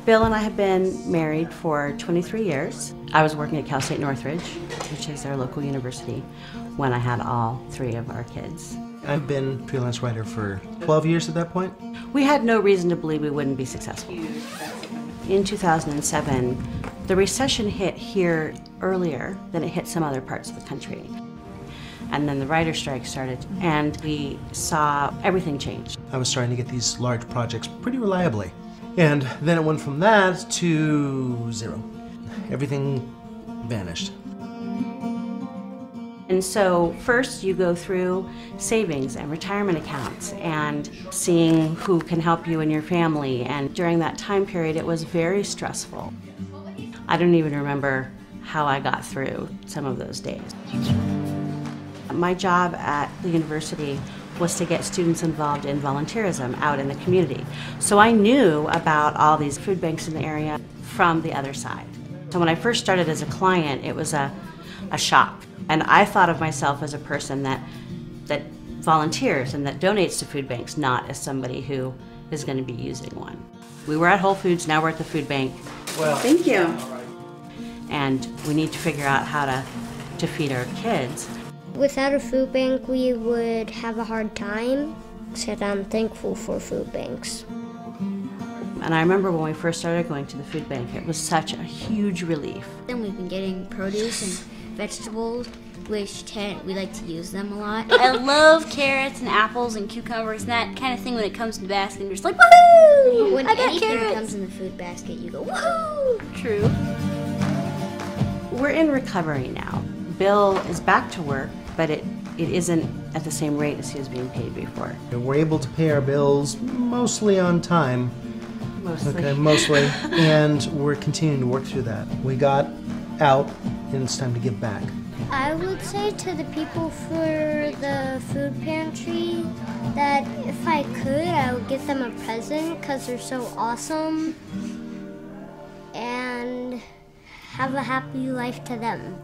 Bill and I have been married for 23 years. I was working at Cal State Northridge, which is our local university, when I had all three of our kids. I've been freelance writer for 12 years at that point. We had no reason to believe we wouldn't be successful. In 2007, the recession hit here earlier than it hit some other parts of the country. And then the writer strike started, and we saw everything change. I was starting to get these large projects pretty reliably. And then it went from that to zero. Everything vanished. And so first you go through savings and retirement accounts and seeing who can help you and your family. And during that time period, it was very stressful. I don't even remember how I got through some of those days. My job at the university was to get students involved in volunteerism out in the community. So I knew about all these food banks in the area from the other side. So when I first started as a client, it was a shock. And I thought of myself as a person that volunteers and that donates to food banks, not as somebody who is going to be using one. We were at Whole Foods, now we're at the food bank. Well, thank you. And we need to figure out how to feed our kids. Without a food bank, we would have a hard time, so I'm thankful for food banks. And I remember when we first started going to the food bank, it was such a huge relief. Then we've been getting produce and vegetables, which we like to use them a lot. I love carrots and apples and cucumbers and that kind of thing. When it comes to the basket, you're just like, woohoo! When I got anything carrots. comes in the food basket, you go, woohoo! True. We're in recovery now. Bill is back to work, but it isn't at the same rate as he was being paid before. We're able to pay our bills mostly on time. Mostly. Okay, mostly. And we're continuing to work through that. We got out, and it's time to give back. I would say to the people for the food pantry that if I could, I would get them a present because they're so awesome, and have a happy life to them.